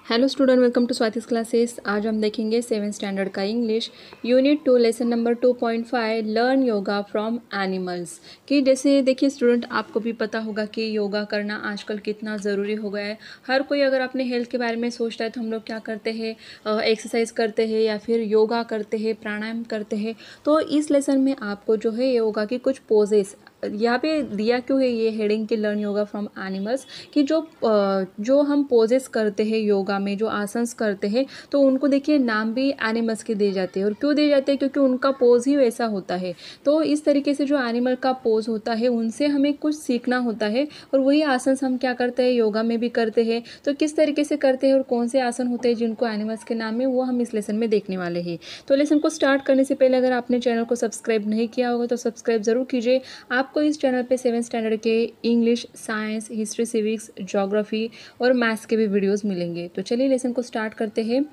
Hello student, welcome to Swati's classes. आज हम देखेंगे 7th स्टैंडर्ड का English unit 2 lesson number 2.5 learn yoga from animals. कि जैसे देखिए स्टूडेंट, आपको भी पता होगा कि योगा करना आजकल कितना ज़रूरी हो गया है। हर कोई अगर अपने हेल्थ के बारे में सोचता है तो हम लोग क्या करते हैं, एक्सरसाइज करते हैं या फिर योगा करते हैं, प्राणायाम करते हैं। तो इस लेसन में आपको जो है योगा की कुछ पोजेस यहाँ पे दिया क्यों है, ये हेडिंग के लर्न योगा फ्रॉम एनिमल्स, कि जो हम पोजेस करते हैं योगा में, जो आसन्स करते हैं, तो उनको देखिए नाम भी एनिमल्स के दिए जाते हैं। और क्यों दिए जाते हैं? क्योंकि उनका पोज ही वैसा होता है। तो इस तरीके से जो एनिमल का पोज होता है उनसे हमें कुछ सीखना होता है। और वही आसन्स हम क्या करते हैं, योगा में भी करते हैं। तो किस तरीके से करते हैं और कौन से आसन होते हैं जिनको एनिमल्स के नाम है, वो हम इस लेसन में देखने वाले हैं। तो लेसन को स्टार्ट करने से पहले अगर आपने चैनल को सब्सक्राइब नहीं किया होगा तो सब्सक्राइब ज़रूर कीजिए। आपको इस चैनल पे 7th स्टैंडर्ड के English, science, history, civics, geography और मैथ्स के भी वीडियोस मिलेंगे। तो चलिए लेसन को स्टार्ट करते हैं।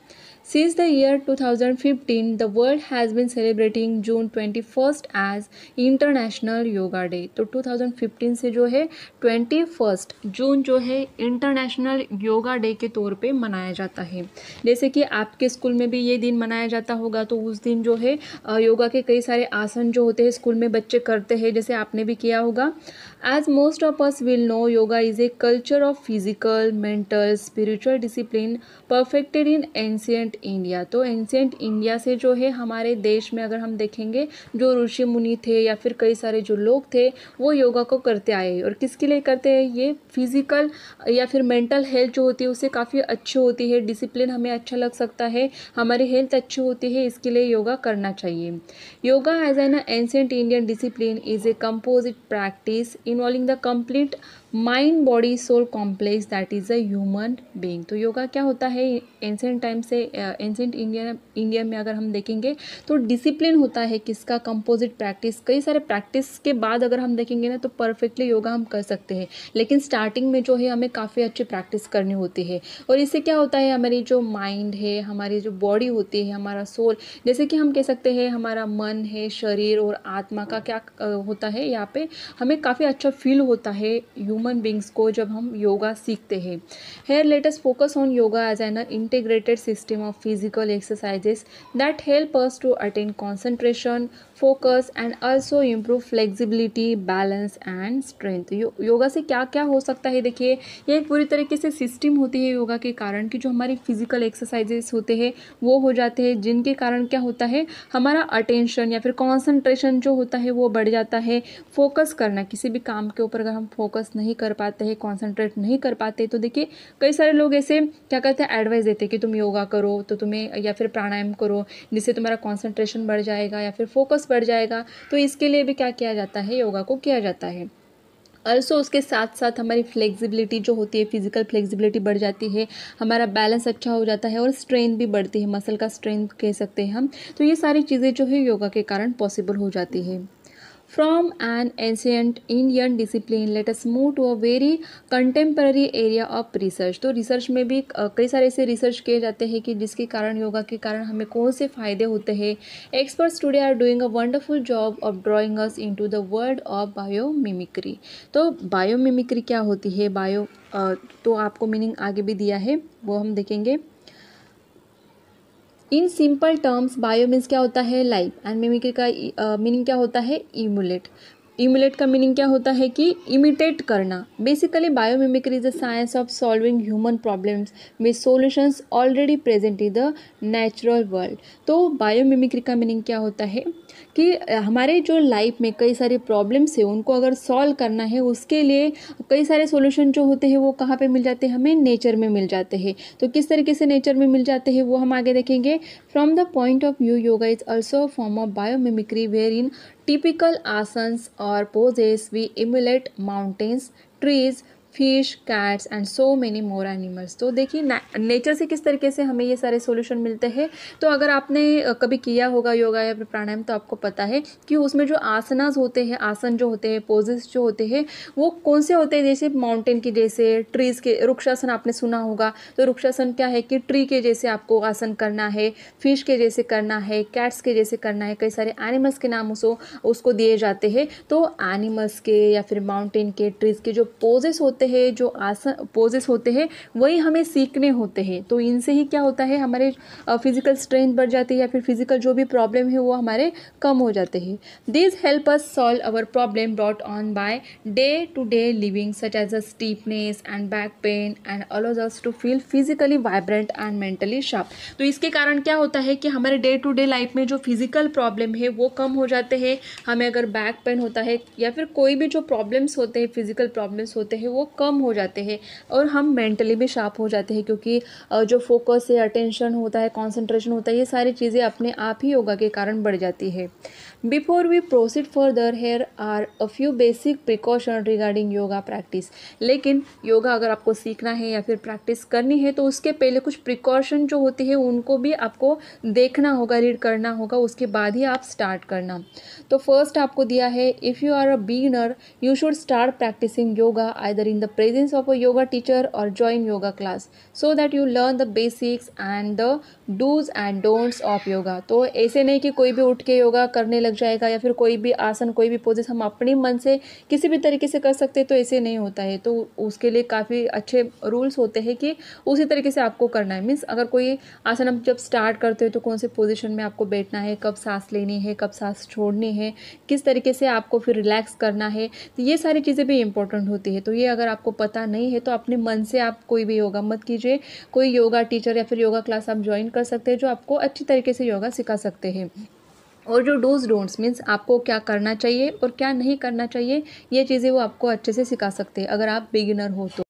Since the year 2015, the world has been celebrating June 21st as International Yoga Day। तो 2015 से जो है 21 जून जो है इंटरनेशनल योगा डे के तौर पे मनाया जाता है। जैसे कि आपके स्कूल में भी ये दिन मनाया जाता होगा, तो उस दिन जो है योगा के कई सारे आसन जो होते हैं स्कूल में बच्चे करते हैं, जैसे आपने भी किया होगा। As most of us will know, yoga is a culture of physical, mental, spiritual discipline perfected in ancient India। तो एंशियंट इंडिया से जो है हमारे देश में अगर हम देखेंगे, जो ऋषि मुनि थे या फिर कई सारे जो लोग थे वो योगा को करते आए। और किसके लिए करते हैं? ये फिजिकल या फिर मेंटल हेल्थ जो होती है उससे काफ़ी अच्छी होती है, डिसिप्लिन हमें अच्छा लग सकता है, हमारी हेल्थ अच्छी होती है, इसके लिए योगा करना चाहिए। Yoga as an ancient Indian discipline is a composite practice involving the complete mind body soul complex that is a human being. तो योगा क्या होता है एंशियंट टाइम से, एंशियंट इंडिया में अगर हम देखेंगे तो डिसिप्लिन होता है किसका? Composite practice. कई सारे प्रैक्टिस के बाद अगर हम देखेंगे ना तो परफेक्टली योगा हम कर सकते हैं, लेकिन स्टार्टिंग में जो है हमें काफ़ी अच्छी प्रैक्टिस करनी होती है। और इससे क्या होता है, हमारी जो माइंड है, हमारी जो बॉडी होती है, हमारा सोल, जैसे कि हम कह सकते हैं हमारा मन है, शरीर और आत्मा का क्या होता है, यहाँ पे हमें काफ़ी अच्छा फील होता है ह्यूमन बींग्स को जब हम योगा सीखते हैं। Here let us focus on yoga as an integrated system of physical exercises that help us to attain concentration, focus and also improve flexibility, balance and strength. Yoga से क्या क्या हो सकता है? देखिए, ये एक पूरी तरीके से सिस्टम होती है योगा के कारण, कि जो हमारी फिजिकल एक्सरसाइजेस होते हैं वो हो जाते हैं, जिनके कारण क्या होता है, हमारा अटेंशन या फिर कॉन्सेंट्रेशन जो होता है वो बढ़ जाता है। फोकस करना, किसी भी काम के ऊपर अगर हम फोकस नहीं कर पाते हैं, कॉन्सेंट्रेट नहीं कर पाते, तो देखिए कई सारे लोग ऐसे क्या कहते हैं, एडवाइस देते हैं कि तुम योगा करो, तो तुम्हें या फिर प्राणायाम करो जिससे तुम्हारा कॉन्सेंट्रेशन बढ़ जाएगा या फिर फोकस बढ़ जाएगा। तो इसके लिए भी क्या किया जाता है, योगा को किया जाता है। अल्सो उसके साथ साथ हमारी फ्लेक्सिबिलिटी जो होती है, फिजिकल फ्लेक्सिबिलिटी बढ़ जाती है, हमारा बैलेंस अच्छा हो जाता है और स्ट्रेंथ भी बढ़ती है, मसल का स्ट्रेंथ कह सकते हैं हम। तो ये सारी चीज़ें जो है योगा के कारण पॉसिबल हो जाती है। From an ancient Indian discipline, let us move to a very contemporary area of research। तो रिसर्च में भी कई सारे ऐसे रिसर्च किए जाते हैं कि जिसके कारण, योगा के कारण हमें कौन से फ़ायदे होते हैं। Experts today are doing a wonderful job of drawing us into the world of biomimicry. तो बायोमिमिक्री क्या होती है? तो आपको मीनिंग आगे भी दिया है, वो हम देखेंगे। In simple terms, bio means क्या होता है? लाइफ, एंड मिमिक्री का मीनिंग क्या होता है? इमुलेट। इमुलेट का मीनिंग क्या होता है? कि इमिटेट करना। Basically bio mimicry is the science of solving human problems with solutions already present in the natural world. तो बायो मिमिक्री का मीनिंग क्या होता है कि हमारे जो लाइफ में कई सारे प्रॉब्लम्स है उनको अगर सॉल्व करना है, उसके लिए कई सारे सॉल्यूशन जो होते हैं वो कहाँ पे मिल जाते हैं? हमें नेचर में मिल जाते हैं। तो किस तरीके से नेचर में मिल जाते हैं वो हम आगे देखेंगे। From the point of view, yoga is also a form of biomimicry wherein typical asanas or poses we emulate mountains, trees, fish, cats and so many more animals. तो देखिए नेचर से किस तरीके से हमें ये सारे सॉल्यूशन मिलते हैं। तो अगर आपने कभी किया होगा योगा या फिर प्राणायाम तो आपको पता है कि उसमें जो आसनास होते हैं, आसन जो होते हैं, पोजेस जो होते हैं, वो कौन से होते हैं? जैसे माउंटेन की जैसे, ट्रीज़ के, वृक्षासन आपने सुना होगा। तो वृक्षासन क्या है कि ट्री के जैसे आपको आसन करना है, फिश के जैसे करना है, कैट्स के जैसे करना है, कई सारे एनिमल्स के नाम उसको दिए जाते हैं। तो एनिमल्स के या फिर माउंटेन के, ट्रीज़ के जो पोजेस होते होते हैं, जो आसन पोजेस होते हैं, वही हमें सीखने होते हैं। तो इनसे ही क्या होता है, हमारे फिजिकल स्ट्रेंथ बढ़ जाती है या फिर फिजिकल जो भी प्रॉब्लम है वो हमारे कम हो जाते हैं। These help us solve our problem brought on by day to day living such as a stiffness and back pain and allows us to feel physically vibrant and mentally sharp. तो इसके कारण क्या होता है कि हमारे डे टू डे लाइफ में जो फिजिकल प्रॉब्लम है वो कम हो जाते हैं। हमें अगर बैक पेन होता है या फिर कोई भी जो प्रॉब्लम्स होते हैं, फिजिकल प्रॉब्लम्स होते हैं, वो कम हो जाते हैं और हम मेंटली भी शार्प हो जाते हैं, क्योंकि जो फोकस है, अटेंशन होता है, कॉन्सेंट्रेशन होता है, ये सारी चीज़ें अपने आप ही योगा के कारण बढ़ जाती है। Before we proceed further, here are a few basic precaution regarding yoga practice. लेकिन योगा अगर आपको सीखना है या फिर प्रैक्टिस करनी है तो उसके पहले कुछ प्रिकॉशन जो होती है उनको भी आपको देखना होगा, रीड करना होगा, उसके बाद ही आप स्टार्ट करना। तो फर्स्ट आपको दिया है, if you are a beginner you should start practicing yoga either in the presence of a yoga teacher और join yoga class so that you learn the basics and the dos and don'ts of yoga. तो ऐसे नहीं कि कोई भी उठ के योगा करने लग जाएगा या फिर कोई भी आसन, कोई भी पोजेस हम अपने मन से किसी भी तरीके से कर सकते हैं, तो ऐसे नहीं होता है। तो उसके लिए काफ़ी अच्छे रूल्स होते हैं कि उसी तरीके से आपको करना है। मीन्स अगर कोई आसन हम जब स्टार्ट करते हैं तो कौन से पोजीशन में आपको बैठना है, कब सांस लेनी है, कब सांस छोड़नी है, किस तरीके से आपको फिर रिलैक्स करना है, तो ये सारी चीज़ें भी इंपॉर्टेंट होती है। तो ये अगर आपको पता नहीं है तो अपने मन से आप कोई भी योगा मत कीजिए। कोई योगा टीचर या फिर योगा क्लास आप ज्वाइन कर सकते हैं जो आपको अच्छी तरीके से योगा सिखा सकते हैं। और जो डूज डोंट्स मीन्स आपको क्या करना चाहिए और क्या नहीं करना चाहिए, ये चीज़ें वो आपको अच्छे से सिखा सकते हैं अगर आप बिगिनर हो तो।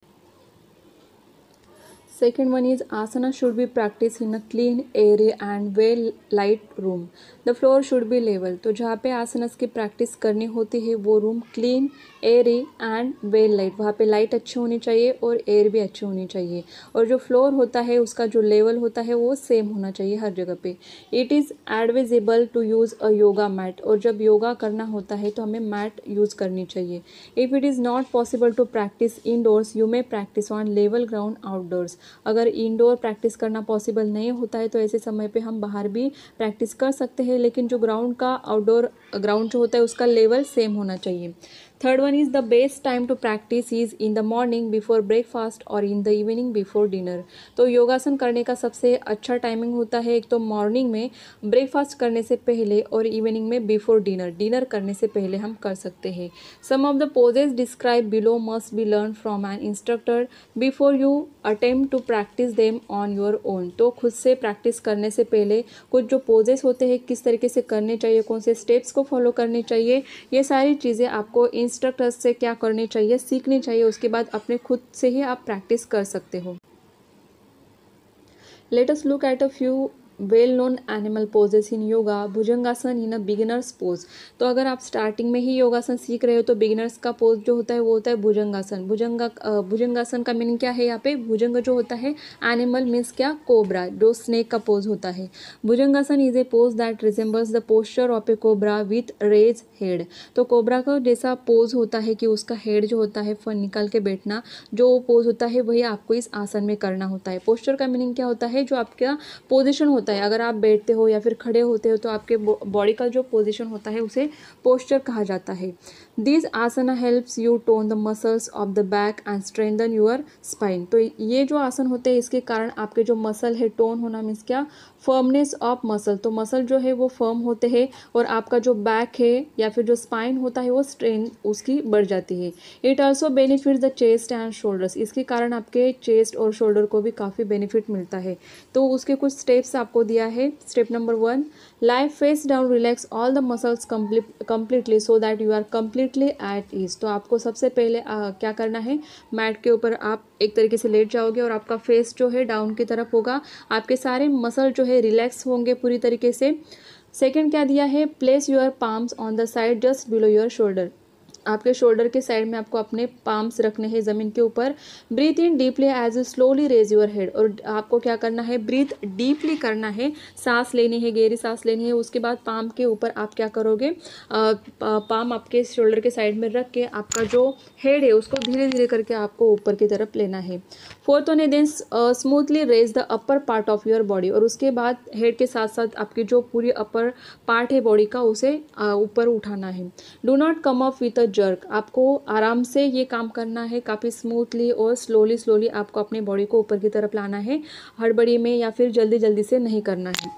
Second one is asana should be practiced in a clean, airy and well light room. The floor should be level. तो जहाँ पे आसनस की प्रैक्टिस करनी होती है वो room clean, Airy and well light, वहाँ पे लाइट अच्छी होनी चाहिए और एयर भी अच्छी होनी चाहिए। और जो फ्लोर होता है उसका जो लेवल होता है वो सेम होना चाहिए हर जगह पे। It is advisable to use a yoga mat, और जब योगा करना होता है तो हमें मैट यूज़ करनी चाहिए। If it is not possible to practice indoors you may practice on level ground outdoors. अगर इंडोर प्रैक्टिस करना पॉसिबल नहीं होता है तो ऐसे समय पे हम बाहर भी प्रैक्टिस कर सकते हैं, लेकिन जो ग्राउंड का आउटडोर ग्राउंड जो होता है उसका लेवल सेम होना चाहिए। Third one is the best time to practice is in the morning before breakfast और in the evening before dinner. तो योगासन करने का सबसे अच्छा टाइमिंग होता है एक तो मॉर्निंग में ब्रेकफास्ट करने से पहले और इवनिंग में बिफोर डिनर, डिनर करने से पहले हम कर सकते हैं। Some of the poses describe below must be learn from an instructor before you attempt to practice them on your own. तो खुद से प्रैक्टिस करने से पहले कुछ जो पोजेस होते हैं किस तरीके से करने चाहिए, कौन से स्टेप्स को फॉलो करने चाहिए, ये सारी चीज़ें आपको इंस्ट्रक्टर्स से क्या करनी चाहिए, सीखनी चाहिए। उसके बाद अपने खुद से ही आप प्रैक्टिस कर सकते हो। Let us look at a few well known animal poses in yoga. Bhujangasana in a beginner's pose. तो अगर आप स्टार्टिंग में ही योगासन सीख रहे हो तो बिगिनर्स का पोज जो होता है वो होता है भुजंगासन। भुजंगासन का मीनिंग क्या है यहाँ पे, भुजंग जो होता है एनिमल मीन्स क्या, कोबरा, जो स्नेक का पोज होता है। Bhujangasana is a pose that resembles the posture of a cobra with raise head. तो कोबरा का जैसा पोज होता है कि उसका हेड जो होता है फन निकाल के बैठना, जो पोज होता है वही आपको इस आसन में करना होता है। पोस्चर का मीनिंग क्या होता है, जो आपका पोजीशन होता है, अगर आप बैठते हो या फिर खड़े होते हो तो आपके बॉडी का जो पोजीशन होता है उसे पोस्चर कहा जाता है। This asana helps you tone the muscles of the back and strengthen your spine. तो ये जो आसन होते हैं इसके कारण आपके जो मसल है, टोन होना मीन्स क्या, फर्मनेस ऑफ मसल, तो मसल जो है वो फर्म होते हैं और आपका जो बैक है या फिर जो स्पाइन होता है वो स्ट्रेंथ उसकी बढ़ जाती है। It also benefits the chest and shoulders, इसके कारण आपके चेस्ट और शोल्डर को भी काफ़ी बेनिफिट मिलता है। तो उसके कुछ स्टेप्स आपको दिया है। Step number 1, lie face down, relax all the muscles completely so that you are completely at ease. तो आपको सबसे पहले क्या करना है, मैट के ऊपर आप एक तरीके से लेट जाओगे और आपका फेस जो है डाउन की तरफ होगा, आपके सारे मसल जो है रिलैक्स होंगे पूरी तरीके से। सेकंड क्या दिया है, place your palms on the side just below your shoulder. आपके शोल्डर के साइड में आपको अपने पाम्स रखने हैं ज़मीन के ऊपर। Breathe in deeply as you slowly raise your head, और आपको क्या करना है, ब्रीथ डीपली करना है, सांस लेनी है, गहरी सांस लेनी है। उसके बाद पाम के ऊपर आप क्या करोगे, पाम आपके शोल्डर के साइड में रख के आपका जो हेड है उसको धीरे धीरे करके आपको ऊपर की तरफ लेना है। फोर्थ वन है then smoothly raise the upper part of your body, और उसके बाद हेड के साथ साथ आपकी जो पूरी अपर पार्ट है बॉडी का उसे ऊपर उठाना है। Do not come up with a jerk, आपको आराम से ये काम करना है, काफ़ी स्मूथली और स्लोली आपको अपने बॉडी को ऊपर की तरफ लाना है, हड़बड़ी में या फिर जल्दी जल्दी से नहीं करना है।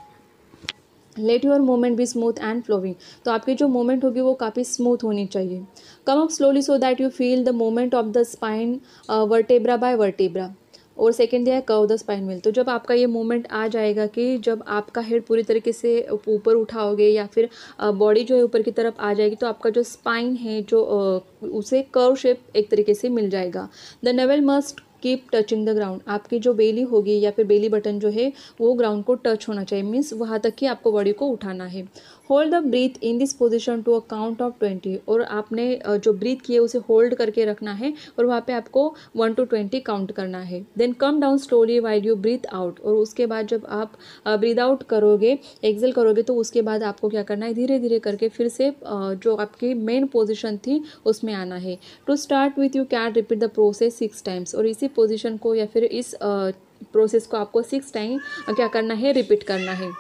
Let your movement be smooth and flowing, तो आपकी जो मूवमेंट होगी वो काफ़ी स्मूथ होनी चाहिए। Come up slowly so that you feel the movement of the spine vertebra by vertebra. और सेकेंड दिया है कर्व द स्पाइन व्हील, तो जब आपका ये मूवमेंट आ जाएगा कि जब आपका हेड पूरी तरीके से ऊपर उठाओगे या फिर बॉडी जो है ऊपर की तरफ आ जाएगी, तो आपका जो स्पाइन है जो उसे कर्व शेप एक तरीके से मिल जाएगा। The naval must keep touching the ground, आपकी जो बेली होगी या फिर बेली बटन जो है वो ग्राउंड को टच होना चाहिए, मीन्स वहाँ तक कि आपको बॉडी को उठाना है। Hold the breath in this position to a count of 20, और आपने जो ब्रीथ किए उसे होल्ड करके रखना है और वहाँ पे आपको 1 to 20 काउंट करना है। Then come down slowly while you breathe out, और उसके बाद जब आप ब्रीथ आउट करोगे, एक्सेल करोगे, तो उसके बाद आपको क्या करना है, धीरे धीरे करके फिर से जो आपकी मेन पोजिशन थी उसमें आना है। To start with you can repeat the process 6 times, और इसी पोजिशन को या फिर इस प्रोसेस को आपको 6 टाइम क्या करना है, रिपीट करना है।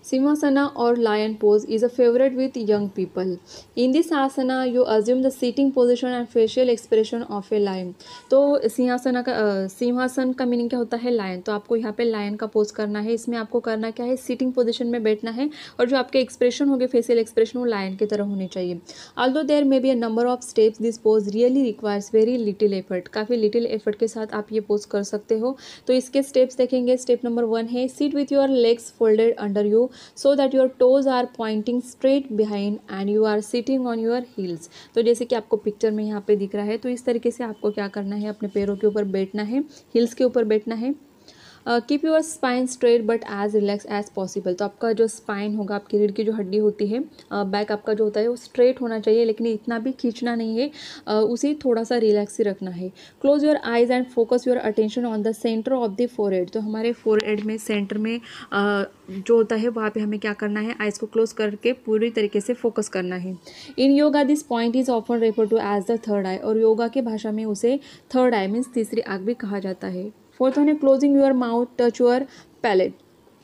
Simhasana or lion pose is a favorite with young people. In this asana, you assume the sitting position and facial expression of a lion. तो सिंहासन का मीनिंग क्या होता है, लायन। तो आपको यहाँ पे लायन का पोज करना है। इसमें आपको करना क्या है, सिटिंग पोजीशन में बैठना है और जो आपके एक्सप्रेशन होंगे, फेशियल एक्सप्रेशन, वो लायन की तरह होने चाहिए। Although there may be a number of steps, this pose really requires very little effort, काफ़ी लिटिल एफर्ट के साथ आप ये पोज कर सकते हो। तो इसके स्टेप्स देखेंगे। स्टेप नंबर 1 है sit with your legs folded under you so that your toes are pointing straight behind and you are sitting on your heels। तो जैसे कि आपको पिक्चर में यहाँ पे दिख रहा है, तो इस तरीके से आपको क्या करना है, अपने पैरों के ऊपर बैठना है, हील्स के ऊपर बैठना है। Keep your spine straight but as relax as possible, तो आपका जो स्पाइन होगा, आपकी रीढ़ की जो हड्डी होती है, बैक आपका जो होता है वो स्ट्रेट होना चाहिए, लेकिन इतना भी खींचना नहीं है, उसे थोड़ा सा रिलैक्स ही रखना है। Close your eyes and focus your attention on the centre of the forehead, तो हमारे फोरहेड में सेंटर में जो होता है वहाँ पे हमें क्या करना है, आइज को क्लोज करके पूरी तरीके से फोकस करना है। In yoga this point is often refer to as the third eye, और योगा की भाषा में उसे थर्ड आई मीन्स तीसरी आँख भी कहा जाता है। फोर्थ वन है closing your mouth touch your palate.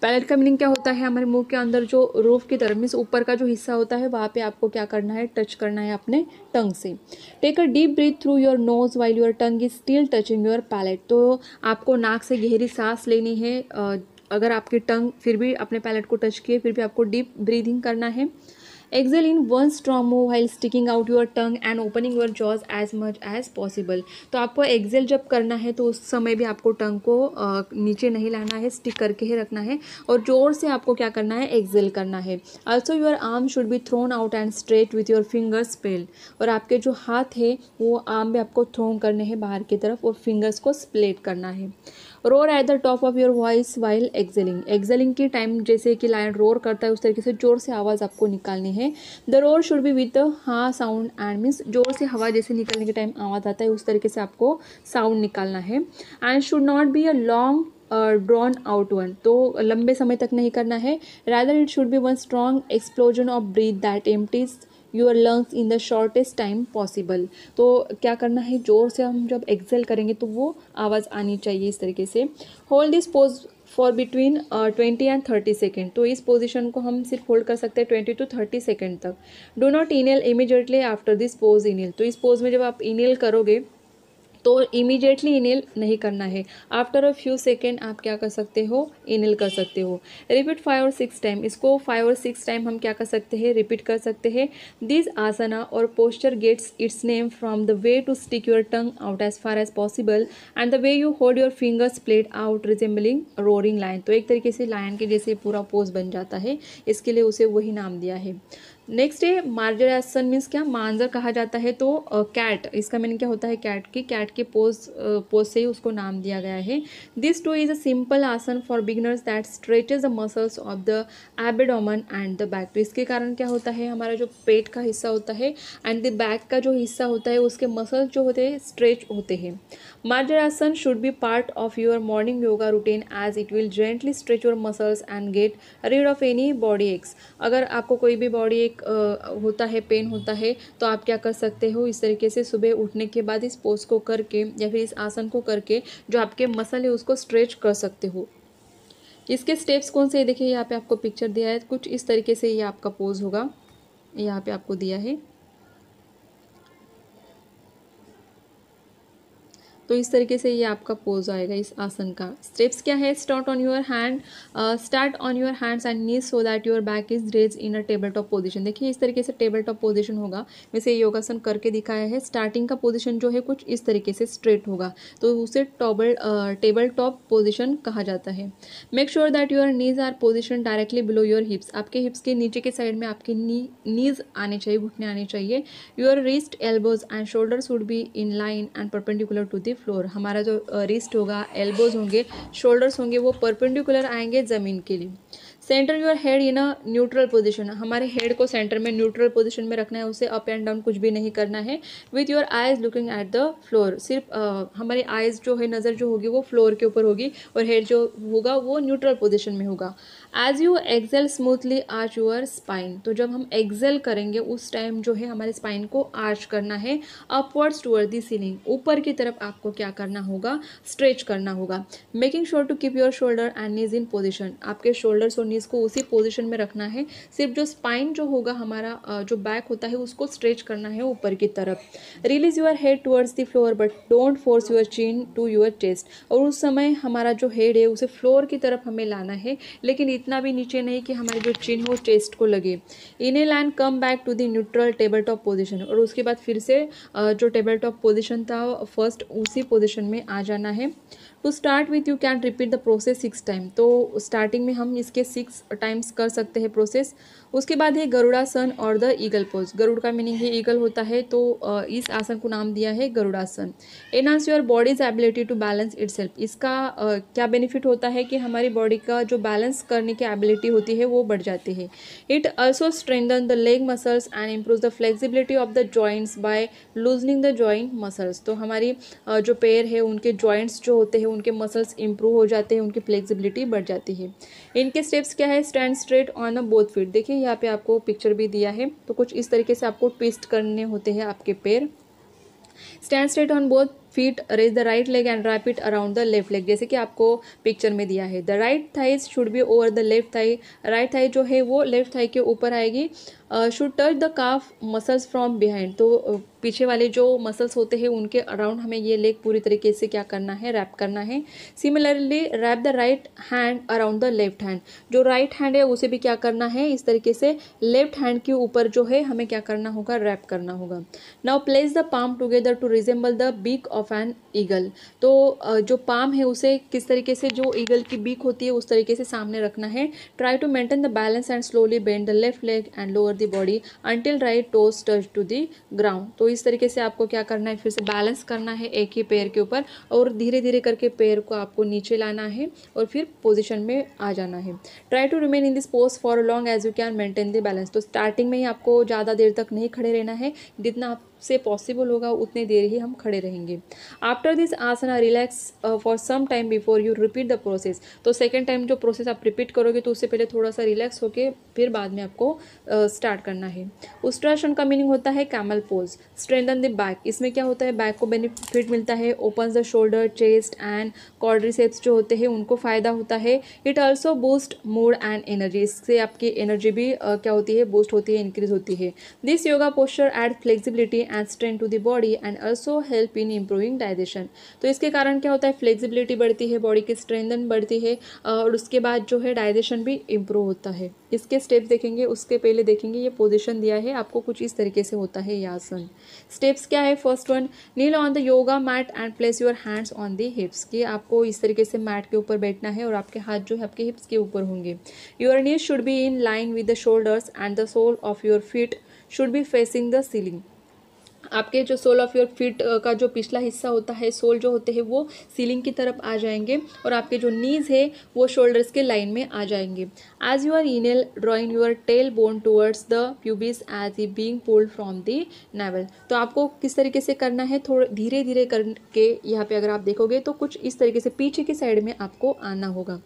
Palate का मीनिंग क्या होता है, हमारे मुंह के अंदर जो रूफ की तरफ मीन्स ऊपर का जो हिस्सा होता है, वहाँ पे आपको क्या करना है, टच करना है अपने टंग से। Take a deep breath through your nose while your tongue is still touching your palate, तो आपको नाक से गहरी सांस लेनी है, अगर आपकी टंग फिर भी अपने पैलेट को टच किए, फिर भी आपको डीप ब्रीदिंग करना है। Exhale in one strong move while sticking out your tongue and opening your jaws as much as possible, तो आपको एक्सेल जब करना है तो उस समय भी आपको टंग को नीचे नहीं लाना है, स्टिक करके ही रखना है और जोर से आपको क्या करना है, एक्सेल करना है। Also your arm should be thrown out and straight with your fingers spread, और आपके जो हाथ है वो आर्म भी आपको थ्रोन करने हैं बाहर की तरफ और फिंगर्स को स्प्लेट करना है। Roar at the top of your voice while excelling, excelling के टाइम जैसे कि लायन रोर करता है उस तरीके से जोर से आवाज़ आपको निकालनी है। The roar should be with the हा साउंड एंड मीन्स जोर से हवा जैसे निकलने के टाइम आवाज़ आता है उस तरीके से आपको साउंड निकालना है। And should not be a long drawn out one, तो लंबे समय तक नहीं करना है। Rather it should be one strong explosion of breath that empties your lungs in the shortest time possible, तो क्या करना है, जोर से हम जब एक्सेल करेंगे तो वो आवाज़ आनी चाहिए इस तरीके से। Hold this pose for between 20 and 30 second, तो इस पोजीशन को हम सिर्फ होल्ड कर सकते हैं 20 to 30 सेकेंड तक। Do not inhale immediately after this pose inhale, तो इस पोज में जब आप इनहेल करोगे तो इमीडिएटली इनहेल नहीं करना है, आफ्टर अ फ्यू सेकेंड आप क्या कर सकते हो, इनहेल कर सकते हो। रिपीट 5 or 6 टाइम, इसको 5 or 6 टाइम हम क्या कर सकते हैं, रिपीट कर सकते हैं। दिस आसना और posture gets its name from the way to stick your tongue out as far as possible and the way you hold your fingers plate out resembling roaring lion, तो एक तरीके से लायन के जैसे पूरा पोज बन जाता है, इसके लिए उसे वही नाम दिया है। नेक्स्ट है मार्जरासन, मीन्स क्या, मांजर कहा जाता है, तो कैट, इसका मीनिंग क्या होता है, कैट के पोज से ही उसको नाम दिया गया है। This too is a simple asana for beginners that stretches the muscles of the abdomen and the back, तो इसके कारण क्या होता है, हमारा जो पेट का हिस्सा होता है एंड द बैक का जो हिस्सा होता है उसके मसल्स जो होते हैं स्ट्रेच होते हैं। Marjarasana should be part of your morning yoga routine as it will gently stretch your muscles and get rid of any body aches, अगर आपको कोई भी बॉडी एक होता है, पेन होता है, तो आप क्या कर सकते हो, इस तरीके से सुबह उठने के बाद इस पोज को करके या फिर इस आसन को करके जो आपके मसल है उसको स्ट्रेच कर सकते हो। इसके स्टेप्स कौन से, देखिए यहाँ पे आपको पिक्चर दिया है, कुछ इस तरीके से ये आपका पोज होगा। यहाँ पे आपको दिया है। तो इस तरीके से ये आपका पोज आएगा इस आसन का। स्टेप्स क्या है, start on your hands and knees so that your back is raise in a table top position. देखिए इस तरीके से टेबल टॉप पोजीशन होगा, वैसे योगासन करके दिखाया है। स्टार्टिंग का पोजीशन जो है कुछ इस तरीके से स्ट्रेट होगा, तो उसे टेबल टॉप पोजीशन कहा जाता है। Make sure that your knees are position directly below your hips. आपके हिप्स के नीचे के साइड में आपके नीज आने चाहिए, घुटने आने चाहिए। Your wrist, elbows and shoulders would be in line and perpendicular to the floor. हमारा जो रिस्ट होगा, एल्बोज होंगे, शोल्डर्स होंगे, वो परपेंडिकुलर आएंगे ज़मीन के लिए। Centre your head in a neutral position. हमारे हेड को सेंटर में न्यूट्रल पोजीशन में रखना है, उसे अप एंड डाउन कुछ भी नहीं करना है। With your eyes looking at the floor. सिर्फ हमारी आइज जो है, नज़र जो होगी वो फ्लोर के ऊपर होगी, और हेड जो होगा वो न्यूट्रल पोजीशन में होगा। As you exhale smoothly arch your spine. तो जब हम एक्सेल करेंगे उस टाइम जो है हमारे स्पाइन को आर्च करना है अपवर्ड्स टूवर्ड द सीलिंग। ऊपर की तरफ आपको क्या करना होगा, स्ट्रेच करना होगा। Making sure to keep your shoulder and knees in position. आपके शोल्डर्स और नीज को उसी पोजिशन में रखना है। सिर्फ जो स्पाइन जो होगा हमारा, जो बैक होता है, उसको स्ट्रेच करना है ऊपर की तरफ। Release your head towards the floor but don't force your chin to your chest. और उस समय हमारा जो हेड है उसे फ्लोर की तरफ हमें लाना है, लेकिन इतना भी नीचे नहीं कि हमारी जो चिन हो चेस्ट को लगे। Inhale and come back to the neutral table top position. और उसके बाद फिर से जो टेबल टॉप पोजीशन था फर्स्ट, उसी पोजीशन में आ जाना है। To start with you can repeat the process 6 time. तो स्टार्टिंग में हम इसके 6 टाइम्स कर सकते हैं प्रोसेस। उसके बाद है गरुड़ासन और द ईगल पोज। गरुड़ का मीनिंग है ईगल होता है, तो इस आसन को नाम दिया है Garudasana. Enhance your body's ability to balance itself. इसका क्या बेनिफिट होता है कि हमारी बॉडी का जो बैलेंस करने की एबिलिटी होती है वो बढ़ जाती है। It also strengthen the leg muscles and improve the flexibility of the joints by loosening the joint muscles. तो हमारी जो पैर है उनके जॉइंट्स जो होते हैं उनके मसल्स इंप्रूव हो जाते हैं, उनकी फ्लेक्सिबिलिटी बढ़ जाती है। इनके स्टेप्स क्या है, stand straight on a both feet. देखिए यहाँ पे आपको पिक्चर भी दिया है, तो कुछ इस तरीके से आपको ट्विस्ट करने होते हैं आपके पैर। Stand straight on both feet, raise the right leg and wrap it around the left leg, जैसे कि आपको पिक्चर में दिया है। The right thighs should be over the left thigh. Right thigh जो है वो लेफ्ट थाई के ऊपर आएगी। Should touch the calf muscles from behind. तो पीछे वाले जो मसल्स होते हैं उनके अराउंड हमें ये लेग पूरी तरीके से क्या करना है, रैप करना है। Similarly wrap the right hand around the left hand. जो राइट हैंड है उसे भी क्या करना है, इस तरीके से लेफ्ट हैंड के ऊपर जो है हमें क्या करना होगा, रैप करना होगा। Now place the palm together to resemble the beak of an eagle. तो जो पाम है उसे किस तरीके से, जो ईगल की बीक होती है उस तरीके से सामने रखना है। Try to maintain the balance and slowly bend the left leg and lower the body until right toes touch to the ground. तो इस तरीके से आपको क्या करना है, फिर से बैलेंस करना है एक ही पैर के ऊपर, और धीरे धीरे करके पैर को आपको नीचे लाना है और फिर पोजीशन में आ जाना है। Try to remain in this pose for long as you can maintain the balance. तो स्टार्टिंग में ही आपको ज़्यादा देर तक नहीं खड़े रहना है, जितना आपसे पॉसिबल होगा उतने देर ही हम खड़े रहेंगे। After this asana relax for some time before you repeat the process. तो सेकेंड टाइम जो प्रोसेस आप रिपीट करोगे तो उससे पहले थोड़ा सा रिलैक्स होके फिर बाद में आपको स्टार्ट करना है। उष्ट्रासन का मीनिंग होता है camel pose. Strengthen the back. इसमें क्या होता है, बैक को बेनिफिट मिलता है। Opens the shoulder, chest and quadriceps जो होते हैं उनको फ़ायदा होता है। It also boost mood and energy. इससे आपकी एनर्जी भी क्या होती है, बूस्ट होती है, इंक्रीज होती है। This yoga posture add flexibility and strength to the body and also help in improving digestion. तो इसके कारण क्या होता है, फ्लेक्सिबिलिटी बढ़ती है, बॉडी की स्ट्रेंथन बढ़ती है, और उसके बाद जो है डाइजेशन भी इम्प्रूव होता है। इसके स्टेप्स देखेंगे, उसके पहले देखेंगे ये पोजीशन दिया है आपको, कुछ इस तरीके से होता है ये आसन। स्टेप्स क्या है, first one, kneel on the yoga mat and place your hands on the hips. कि आपको इस तरीके से मैट के ऊपर बैठना है और आपके हाथ जो है आपके हिप्स के ऊपर होंगे। Your knees should be in line with the shoulders and the sole of your feet should be facing the ceiling. आपके जो सोल ऑफ योर फीट का जो पिछला हिस्सा होता है, सोल जो होते हैं वो सीलिंग की तरफ आ जाएंगे, और आपके जो नीज है वो शोल्डर्स के लाइन में आ जाएंगे। As you are inhale drawing your tail bone towards the pubis as if being pulled from the navel. तो आपको किस तरीके से करना है, थोड़ा धीरे धीरे करके यहाँ पे अगर आप देखोगे तो कुछ इस तरीके से पीछे की साइड में आपको आना होगा।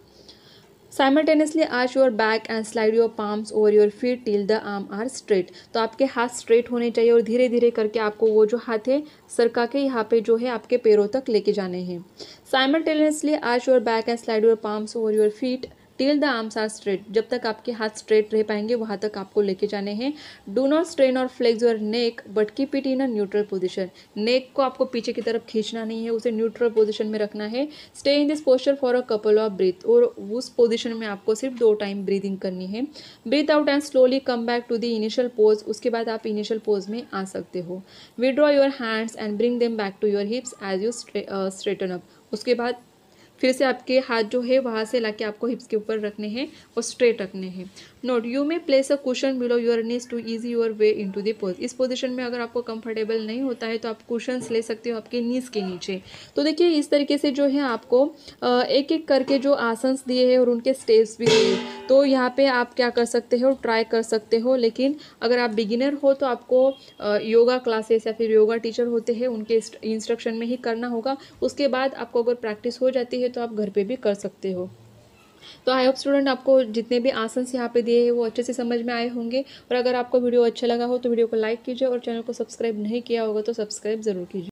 Simultaneously arch your back and slide your palms over your feet till the arm are straight. तो आपके हाथ स्ट्रेट होने चाहिए और धीरे धीरे करके आपको वो जो हाथ है सरका के यहाँ पे जो है आपके पैरों तक लेके जाने हैं। Simultaneously arch your back and slide your palms over your feet till the arms are straight, जब तक आपके हाथ स्ट्रेट रह पाएंगे वहाँ तक आपको लेके जाने हैं। डू नॉट स्ट्रेन और flex your neck but keep it in a neutral position, neck को आपको पीछे की तरफ खींचना नहीं है, उसे न्यूट्रल पोजिशन में रखना है। Stay in this posture for a couple of breath, और उस पोजिशन में आपको सिर्फ 2 टाइम ब्रीदिंग करनी है। Breathe out and slowly come back to the initial pose, उसके बाद आप इनिशियल पोज में आ सकते हो। Withdraw your hands and bring them back to your hips as you straighten up, उसके बाद फिर से आपके हाथ जो है वहाँ से लाके आपको हिप्स के ऊपर रखने हैं और स्ट्रेट रखने हैं। Note, you may place a cushion below your knees to ease your way into the pose, इस पोजीशन में अगर आपको कंफर्टेबल नहीं होता है तो आप कुशंस ले सकते हो आपके नीज के नीचे। तो देखिए इस तरीके से जो है आपको एक एक करके जो आसन्स दिए हैं और उनके स्टेप्स भी दिए, तो यहाँ पे आप क्या कर सकते हो, ट्राई कर सकते हो। लेकिन अगर आप बिगिनर हो तो आपको योगा क्लासेस या फिर योगा टीचर होते हैं उनके इंस्ट्रक्शन में ही करना होगा। उसके बाद आपको अगर प्रैक्टिस हो जाती है तो आप घर पे भी कर सकते हो। तो आई होप स्टूडेंट आपको जितने भी आसन्स यहाँ पे दिए हैं वो अच्छे से समझ में आए होंगे। और अगर आपको वीडियो अच्छा लगा हो तो वीडियो को लाइक कीजिए और चैनल को सब्सक्राइब नहीं किया होगा तो सब्सक्राइब ज़रूर कीजिए।